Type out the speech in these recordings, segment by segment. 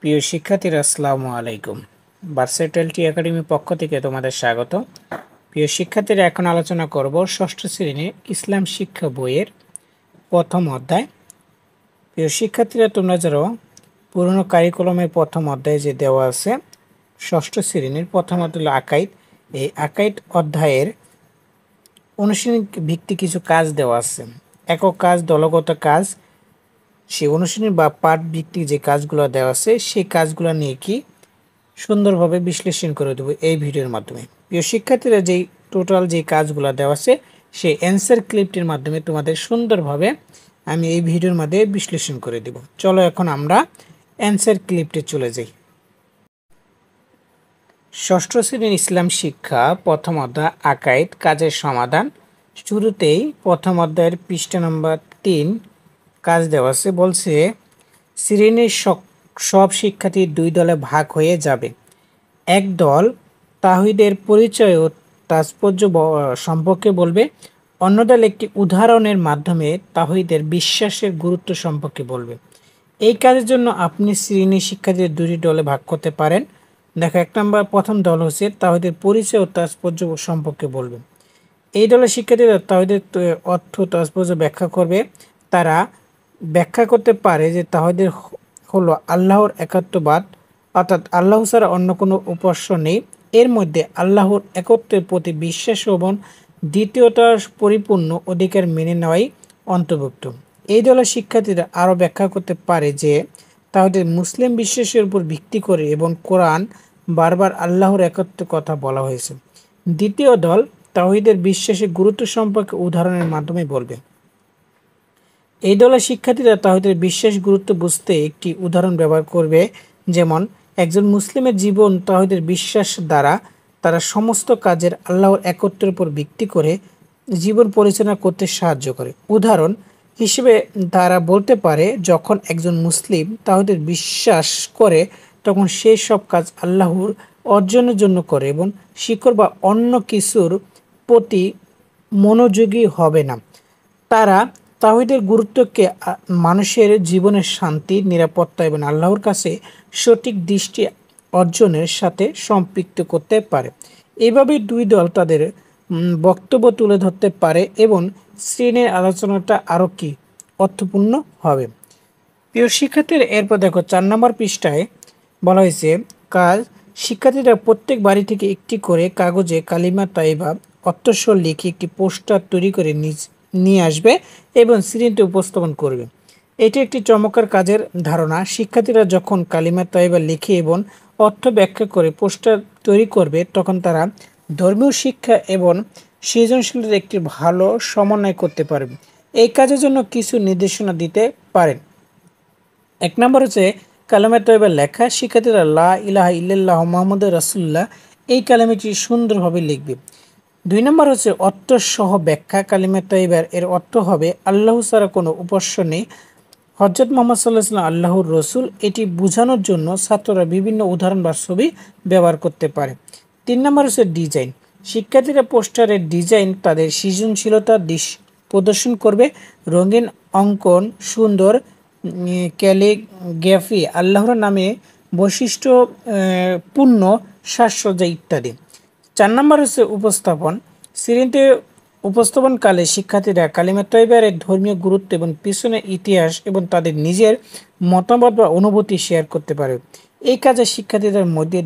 প্রিয় শিক্ষার্থীরা আসসালামু আলাইকুম। ভার্সেটাইলিটি একাডেমি পক্ষ থেকে তোমাদের স্বাগত। প্রিয় শিক্ষার্থীরা, এখন আলোচনা করব ষষ্ঠ শ্রেণীর ইসলাম শিক্ষা বইয়ের প্রথম অধ্যায়। প্রিয় শিক্ষার্থীরা, তোমরা যারা পুরনো কারিকুলামের প্রথম অধ্যায়ে যে দেওয়া আছে ষষ্ঠ শ্রেণীর প্রথম অধ্যায় হলো আকাইদ, এই আকাইদ অধ্যায়ের অনুশীলন ভিত্তিক কিছু কাজ দেওয়া আছে। একক কাজ, দলগত কাজ, সেই অনুশীলনী বা পাঠ ভিত্তিক যে কাজগুলো দেওয়া আছে সেই কাজগুলো নিয়ে কি সুন্দরভাবে বিশ্লেষণ করে দেবো এই ভিডিওর মাধ্যমে। প্রিয় শিক্ষার্থীরা, যেই টোটাল যে কাজগুলো দেওয়া আছে সেই অ্যান্সার ক্লিপটির মাধ্যমে তোমাদের সুন্দরভাবে আমি এই ভিডিওর মধ্যে বিশ্লেষণ করে দেব। চলো এখন আমরা অ্যান্সার ক্লিপটে চলে যাই। ষষ্ঠ শ্রেণীর ইসলাম শিক্ষা প্রথম অধ্যায় আকাইদ, কাজের সমাধান। শুরুতেই প্রথম অধ্যায়ের পৃষ্ঠা নম্বর 3 কাজ দেওয়া আছে। বলছে শ্রেণীর সব শিক্ষার্থী দুই দলে ভাগ হয়ে যাবে। এক দল তাওহীদের পরিচয় ও তাৎপর্য সম্পর্কে বলবে, অন্য দল একটি উদাহরণের মাধ্যমে তাওহীদের বিশ্বাসের গুরুত্ব সম্পর্কে বলবে। এই কাজের জন্য আপনি শ্রেণীর শিক্ষার্থীদের দুটি দলে ভাগ করতে পারেন। দেখো, এক নম্বর প্রথম দল হচ্ছে তাওহীদের পরিচয় ও তাৎপর্য সম্পর্কে বলবে। এই দলের শিক্ষার্থীরা তাওহীদের অর্থ তাৎপর্য ব্যাখ্যা করবে। তারা ব্যাখ্যা করতে পারে যে তাওহীদ হলো আল্লাহর একাত্মবাদ, অর্থাৎ আল্লাহ ছাড়া অন্য কোনো উপাস্য নেই। এর মধ্যে আল্লাহর একত্বের প্রতি বিশ্বাস এবং দ্বিতীয়তার পরিপূর্ণ অধিকার মেনে নেওয়াই অন্তর্ভুক্ত। এই দলের শিক্ষার্থীরা আরও ব্যাখ্যা করতে পারে যে তাওহীদের মুসলিম বিশ্বাসের উপর ভিত্তি করে এবং কোরআন বারবার আল্লাহর একত্বের কথা বলা হয়েছে। দ্বিতীয় দল তাওহীদের বিশ্বাসের গুরুত্ব সম্পর্কে উদাহরণের মাধ্যমে বলবে। এই দলের শিক্ষার্থীরা তাওহীদের বিশ্বাস গুরুত্ব বুঝতে একটি উদাহরণ ব্যবহার করবে, যেমন একজন মুসলিমের জীবন তাওহীদের বিশ্বাস দ্বারা তারা সমস্ত কাজের আল্লাহর একত্বের উপর ভিত্তি করে জীবন পরিচালনা করতে সাহায্য করে। উদাহরণ হিসেবে তারা বলতে পারে, যখন একজন মুসলিম তাওহীদের বিশ্বাস করে তখন সেই সব কাজ আল্লাহর অর্জনের জন্য করে এবং শিকড় বা অন্য কিছুর প্রতি মনোযোগী হবে না। তারা তাওহীদের গুরুত্বকে মানুষের জীবনের শান্তি, নিরাপত্তা এবং আল্লাহর কাছে সঠিক দৃষ্টি অর্জনের সাথে সম্পৃক্ত করতে পারে। এইভাবে দুই দল তাদের বক্তব্য তুলে ধরতে পারে এবং শ্রেণীর আলোচনাটা আরও কি অর্থপূর্ণ হবে। প্রিয় শিক্ষার্থীরা, এরপর দেখো 4 নম্বর পৃষ্ঠায় বলা হয়েছে কাজ, শিক্ষার্থীরা প্রত্যেক বাড়ি থেকে একটি করে কাগজে কালিমা তাইবা অর্থস্বর লিখে একটি পোস্টার তৈরি করে নিয়ে আসবে এবং শ্রেণীতে উপস্থাপন করবে। এটি একটি চমৎকার কাজের ধারণা। শিক্ষার্থীরা যখন কালিমা তাইবা লিখে এবং অর্থ ব্যাখ্যা করে পোস্টার তৈরি করবে তখন তারা ধর্মীয় শিক্ষা এবং সৃজনশীলতার একটি ভালো সমন্বয় করতে পারবে। এই কাজের জন্য কিছু নির্দেশনা দিতে পারেন। 1 নম্বর হচ্ছে কালিমা তাইবা লেখা। শিক্ষার্থীরা লা ইলাহা ইল্লাল্লাহ মুহাম্মাদুর রাসূলুল্লাহ এই কালিমাটি সুন্দরভাবে লিখবে। 2 নম্বর হচ্ছে অর্থসহ ব্যাখ্যা। কালিমা তাইবার এর অর্থ হবে আল্লাহ ছাড়া কোনো উপাস্য নেই, হযরত মুহাম্মদ সাল্লাল্লাহু আলাইহি ওয়াসাল্লাম আল্লাহর রসুল। এটি বোঝানোর জন্য ছাত্ররা বিভিন্ন উদাহরণ বা ছবি ব্যবহার করতে পারে। 3 নম্বর হচ্ছে ডিজাইন। শিক্ষার্থীরা পোস্টারের ডিজাইন তাদের সৃজনশীলতার দিশ প্রদর্শন করবে। রঙিন অঙ্কন, সুন্দর ক্যালিগ্রাফি, আল্লাহর নামে বৈশিষ্ট্য পূর্ণ সাজসজ্জা ইত্যাদি। 4 নম্বর হচ্ছে উপস্থাপন। শ্রেণীতে উপস্থাপনকালে শিক্ষার্থীরা কালিমা তাইবার এর ধর্মীয় গুরুত্ব এবং পিছনের ইতিহাস এবং তাদের নিজের মতামত বা অনুভূতি শেয়ার করতে পারে। এই কাজে শিক্ষার্থীদের মধ্যে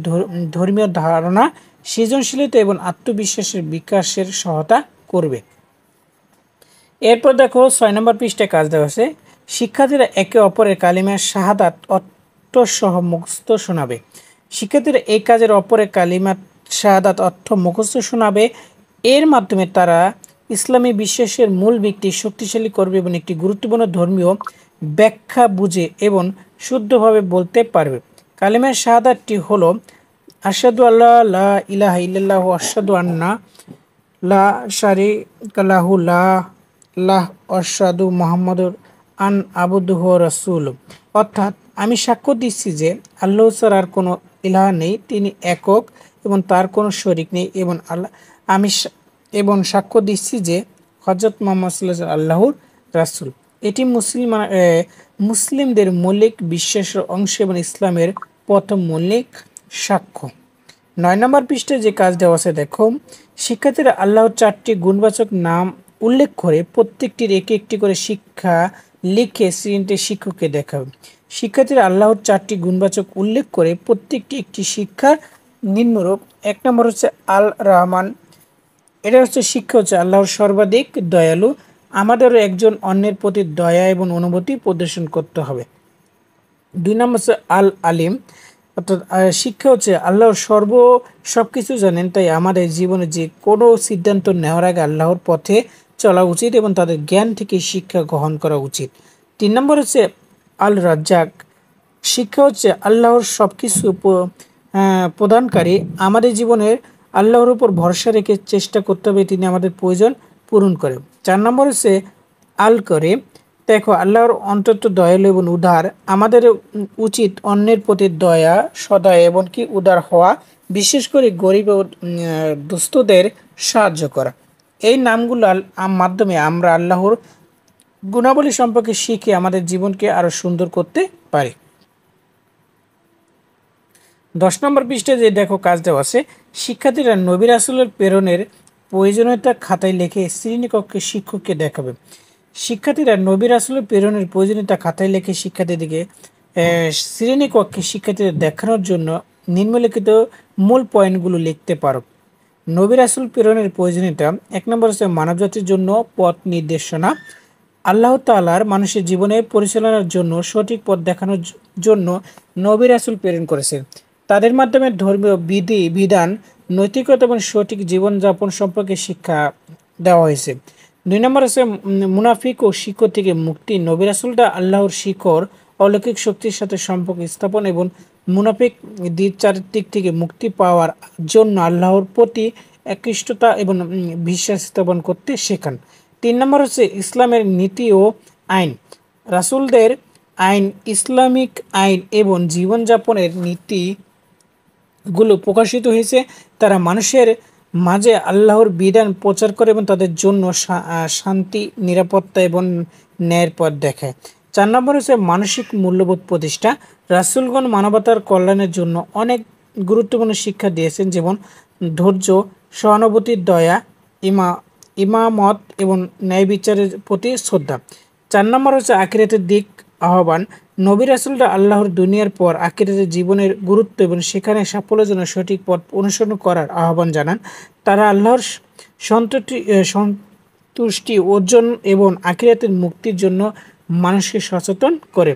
ধর্মীয় ধারণা, সৃজনশীলতা এবং আত্মবিশ্বাসের বিকাশের সহায়তা করবে। এরপর দেখো 6 নম্বর পৃষ্ঠায় কাজ দেওয়া আছে। শিক্ষার্থীরা একে অপরের কালিমা শাহাদাত অর্থসহ মুখস্থ শোনাবে। শিক্ষার্থীরা এই কাজের অপরের কালিমা শাহাদাত অর্থ মুখস্থ শোনাবে। এর মাধ্যমে তারা ইসলামী বিশ্বাসের মূল ভিত্তি শক্তিশালী করবে এবং একটি গুরুত্বপূর্ণ ধর্মীয় ব্যাখ্যা বুঝে এবং শুদ্ধভাবে বলতে পারবে। কালিমা শাহাদাতটি হলো আশহাদু আল্লা লা ইলাহা ইল্লাল্লাহ ওয়া আশহাদু আন্না লা শারীকা লাহু লা ইলাহা ওয়া আশহাদু মুহাম্মাদুর আন আবদুহু ওয়া রাসূলুহু, অর্থাৎ আমি সাক্ষ্য দিচ্ছি যে আল্লাহ ছাড়া আর কোনো ইলাহ নেই, তিনি একক এবং তার কোনো শরীক নেই, এবং আমি সাক্ষ্য দিচ্ছি যে হযরত মুহাম্মদ সাল্লাল্লাহু আলাইহি ওয়াসাল্লাম আল্লাহর রাসূল। এটি মুসলিমদের মৌলিক বিশ্বাসের অংশ এবং ইসলামের প্রথম মৌলিক সাক্ষ্য। 9 নম্বর পৃষ্ঠায় যে কাজ দেওয়া আছে দেখো, শিক্ষার্থীরা আল্লাহর 4টি গুণবাচক নাম উল্লেখ করে প্রত্যেকটির একটি একটি করে শিক্ষা লিখে শ্রেণীতে শিক্ষককে দেখাবে। শিক্ষার্থীরা আল্লাহর 4টি গুণবাচক উল্লেখ করে প্রত্যেকটি একটি শিক্ষা নিম্নরূপ। 1 নম্বর হচ্ছে আল রহমান, এটা হচ্ছে শিক্ষা হচ্ছে আল্লাহর সর্বাধিক দয়ালু, আমাদেরও একজন অন্যের প্রতি দয়া এবং অনুভূতি প্রদর্শন করতে হবে। 2 নম্বর হচ্ছে আল আলিম, অর্থাৎ শিক্ষা হচ্ছে আল্লাহর সব কিছু জানেন, তাই আমাদের জীবনে যে কোনো সিদ্ধান্ত নেওয়ার আগে আল্লাহর পথে চলা উচিত এবং তাদের জ্ঞান থেকে শিক্ষা গ্রহণ করা উচিত। 3 নম্বর হচ্ছে আল রাজ্জাক, শিক্ষা হচ্ছে আল্লাহর সব কিছু প্রদানকারী, আমাদের জীবনের আল্লাহর উপর ভরসা রেখে চেষ্টা করতে হবে তিনি আমাদের প্রয়োজন পূরণ করে। 4 নম্বর হচ্ছে আল করে, দেখো আল্লাহর অন্তত দয়ালু এবং উদার, আমাদের উচিত অন্যের প্রতি দয়া সদয় এবং কি উদার হওয়া, বিশেষ করে গরিব ও দুস্থদের সাহায্য করা। এই নামগুলোর মাধ্যমে আমরা আল্লাহর গুণাবলী সম্পর্কে শিখে আমাদের জীবনকে আরও সুন্দর করতে পারি। 10 নম্বর পৃষ্ঠায় যে দেখো কাজ দেওয়া আছে, শিক্ষার্থীরা নবী রাসূলের প্রেরণের প্রয়োজনীয়তা খাতায় লিখে শ্রেণীকক্ষে শিক্ষককে দেখাবে। শিক্ষার্থীরা নবী রাসূলের প্রেরণের প্রয়োজনীয়তা খাতায় লিখে শিক্ষার্থীদেরকে শ্রেণীকক্ষে শিক্ষার্থীদের দেখানোর জন্য নিম্নলিখিত মূল পয়েন্টগুলো লিখতে পারো। নবী রাসূল প্রেরণের প্রয়োজনীয়তা। 1 নম্বর হচ্ছে মানবজাতির জন্য পথ নির্দেশনা, আল্লাহ তাআলার মানুষের জীবনে পরিচালনার জন্য সঠিক পথ দেখানোর জন্য নবী রাসূল প্রেরণ করেছেন, তাদের মাধ্যমে ধর্মীয় বিধান নৈতিকতা এবং সঠিক জীবনযাপন সম্পর্কে শিক্ষা দেওয়া হয়েছে। 2 নম্বর হচ্ছে মুনাফিক ও শিকড় থেকে মুক্তি, নবী রাসূলরা আল্লাহর শিকড় অলৌকিক শক্তির সাথে সম্পর্ক স্থাপন এবং মুনাফিক চারিত্রিক থেকে মুক্তি পাওয়ার জন্য আল্লাহর প্রতি একনিষ্ঠতা এবং বিশ্বাস স্থাপন করতে শেখান। 3 নম্বর হচ্ছে ইসলামের নীতি ও আইন, রাসূলদের আইন ইসলামিক আইন এবং জীবনযাপনের নীতিগুলো প্রকাশিত হয়েছে, তারা মানুষের মাঝে আল্লাহর বিধান প্রচার করে এবং তাদের জন্য শান্তি নিরাপত্তা এবং ন্যায়ের পথ দেখায়। 4 নম্বর হচ্ছে মানসিক মূল্যবোধ প্রতিষ্ঠা, রাসূলগণ মানবতার কল্যাণের জন্য অনেক গুরুত্বপূর্ণ শিক্ষা দিয়েছেন, যেমন ধৈর্য, সহানুভূতি, দয়া, ইমামত এবং ন্যায় বিচারের প্রতি শ্রদ্ধা। 4 নম্বর হচ্ছে আখিরাতের দিক আহ্বান, নবী রাসূলরা আল্লাহর দুনিয়ার পর আখিরাতের জীবনের গুরুত্ব এবং সেখানে সাফল্যের জন্য সঠিক পথ অনুসরণ করার আহ্বান জানান। তারা আল্লাহর সন্তুষ্টি অর্জন এবং আখিরাতের মুক্তির জন্য মানুষকে সচেতন করে।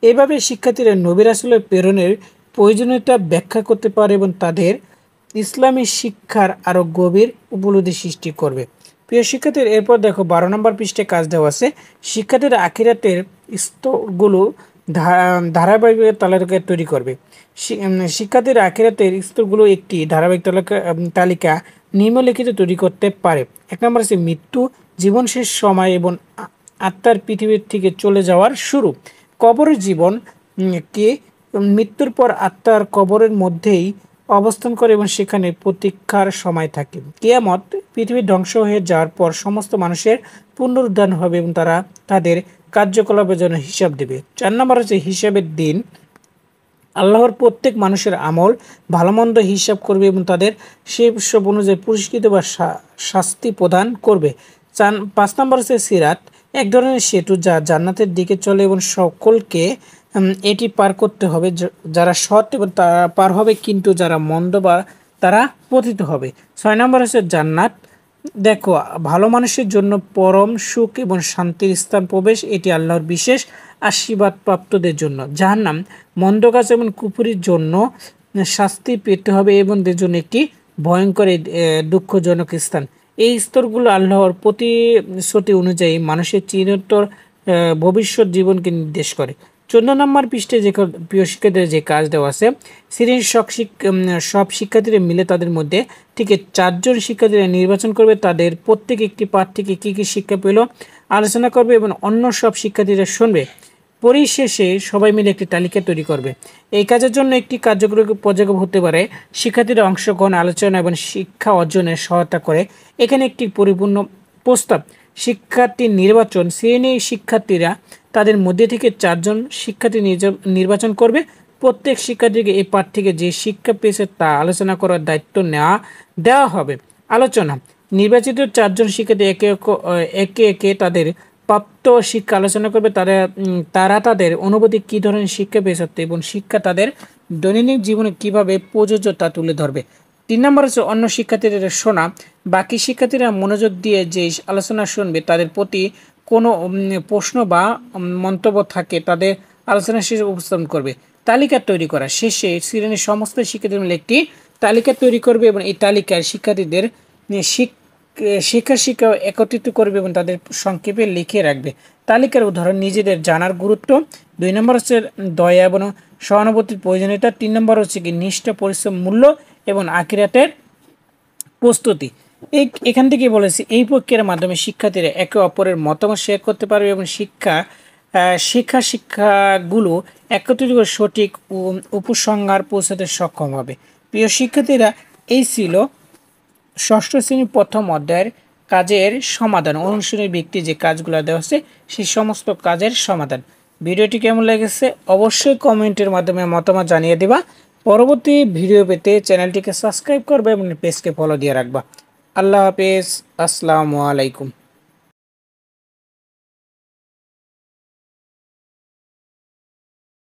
এভাবে শিক্ষার্থীরা নবী রাসূলের প্রেরণের প্রয়োজনীয়তা ব্যাখ্যা করতে পারে এবং তাদের ইসলামী শিক্ষার আরও গভীর উপলব্ধি সৃষ্টি করবে। প্রিয় শিক্ষার্থীর, এরপর দেখো 12 নম্বর পৃষ্ঠায় কাজ দেওয়া আছে, শিক্ষার্থীরা আখিরাতের স্তরগুলো ধারাবাহিক তালিকা তৈরি করবে। শিক্ষার্থীরা আখিরাতের স্তরগুলো একটি ধারাবাহিক তালিকা নিম্নলিখিত তৈরি করতে পারে। 1 নম্বর হচ্ছে মৃত্যু, জীবন শেষ সময় এবং আত্মার পৃথিবীর থেকে চলে যাওয়ার শুরু। কবরের জীবন কে মৃত্যুর পর আত্মার কবরের মধ্যেই অবস্থান করে এবং সেখানে প্রতীক্ষার সময় থাকে। কিয়ামত, পৃথিবী ধ্বংস হয়ে যাওয়ার পর সমস্ত মানুষের পুনরুদ্ধার হবে এবং তারা তাদের কার্যকলাপের জন্য হিসাব দেবে। 4 নম্বর হচ্ছে হিসাবের দিন, আল্লাহর প্রত্যেক মানুষের আমল ভালো মন্দ হিসাব করবে এবং তাদের সব অনুযায়ী পুরস্কৃত বা শাস্তি প্রদান করবে। 5 নম্বর হচ্ছে সিরাত, এক ধরনের সেতু যা জান্নাতের দিকে চলে এবং সকলকে এটি পার করতে হবে, যারা সৎ এবং তারা পার হবে, কিন্তু যারা মন্দ বা তারা পতিত হবে। 6 নম্বর হচ্ছে জান্নাত, দেখো ভালো মানুষের জন্য পরম সুখ এবং শান্তির স্থান প্রবেশ, এটি আল্লাহর বিশেষ আশীর্বাদ প্রাপ্তদের জন্য। জাহান্নাম, মন্দ কাজ এবং কুফরির জন্য শাস্তি পেতে হবে এবং এদের জন্য একটি ভয়ঙ্কর দুঃখজনক স্থান। এই স্তরগুলো আল্লাহর প্রতিশ্রুতি অনুযায়ী মানুষের চিরন্তর ভবিষ্যৎ জীবনকে নির্দেশ করে। 14 নম্বর পৃষ্ঠায় যে প্রিয় শিক্ষার্থীদের যে কাজ দেওয়া আছে, শ্রেণীর সব শিক্ষার্থীরা মিলে তাদের মধ্যে থেকে 4 জন শিক্ষার্থীরা নির্বাচন করবে, তাদের প্রত্যেক একটি পাঠ থেকে কী কী শিক্ষা পেল আলোচনা করবে এবং অন্য সব শিক্ষার্থীরা শুনবে। পরিশেষে সবাই মিলে একটি তালিকা তৈরি করবে। এই কাজের জন্য একটি কার্যক্রম পর্যায়ক্রম হতে পারে, শিক্ষার্থীরা অংশগ্রহণ, আলোচনা এবং শিক্ষা অর্জনে সহায়তা করে। এখানে একটি পরিপূর্ণ প্রস্তাব, শিক্ষার্থী নির্বাচন, শ্রেণী শিক্ষার্থীরা তাদের মধ্যে থেকে 4 জন শিক্ষার্থী নির্বাচন করবে। প্রত্যেক শিক্ষার্থীকে এই পাঠ থেকে যে শিক্ষা পেয়েছে তা আলোচনা করার দায়িত্ব দেওয়া হবে। আলোচনা, নির্বাচিত 4 জন শিক্ষার্থী একে একে তাদের প্রাপ্ত শিক্ষা আলোচনা করবে। তারা তাদের অনুভূতি কী ধরনের শিক্ষা পেয়েছে এবং শিক্ষা তাদের দৈনন্দিন জীবনে কিভাবে প্রযোজ্য তা তুলে ধরবে। 3 নম্বর হচ্ছে অন্য শিক্ষার্থীদের শোনা। বাকি শিক্ষার্থীরা মনোযোগ দিয়ে যে আলোচনা শুনবে তাদের প্রতি কোনো প্রশ্ন বা মন্তব্য থাকে তাদের আলোচনা শেষে উপস্থাপন করবে। তালিকা তৈরি করা, শেষে শ্রেণীর সমস্ত শিক্ষার্থীদের মিলে একটি তালিকা তৈরি করবে এবং এই তালিকায় শিক্ষার্থীদের শিক্ষা একত্রিত করবে এবং তাদের সংক্ষেপে লিখে রাখবে। তালিকার উদাহরণ, নিজেদের জানার গুরুত্ব। 2 নম্বর হচ্ছে দয়া এবং সহানুভূতির প্রয়োজনীয়তা। 3 নম্বর হচ্ছে কি নিষ্ঠা, পরিশ্রম, মূল্য এবং আখিরাতের প্রস্তুতি। এখান থেকে বলেছি এই প্রক্রিয়ার মাধ্যমে শিক্ষার্থীরা একে অপরের মতামত শেয়ার করতে পারবে এবং শিক্ষাগুলো একত্রিত করে সঠিক উপসংহার পৌঁছাতে সক্ষম হবে। প্রিয় শিক্ষার্থীরা, এই ছিল ষষ্ঠ শ্রেণীর প্রথম অধ্যায়ের কাজের সমাধান। অনুশীলনী ব্যক্তি যে কাজগুলো দেওয়া হচ্ছে সেই সমস্ত কাজের সমাধান। ভিডিওটি কেমন লেগেছে অবশ্যই কমেন্টের মাধ্যমে মতামত জানিয়ে দেবা। পরবর্তী ভিডিও পেতে চ্যানেলটিকে সাবস্ক্রাইব করবে এবং পেজকে ফলো দিয়ে রাখবা। আল্লাহ হাফেজ, আসসালামু আলাইকুম।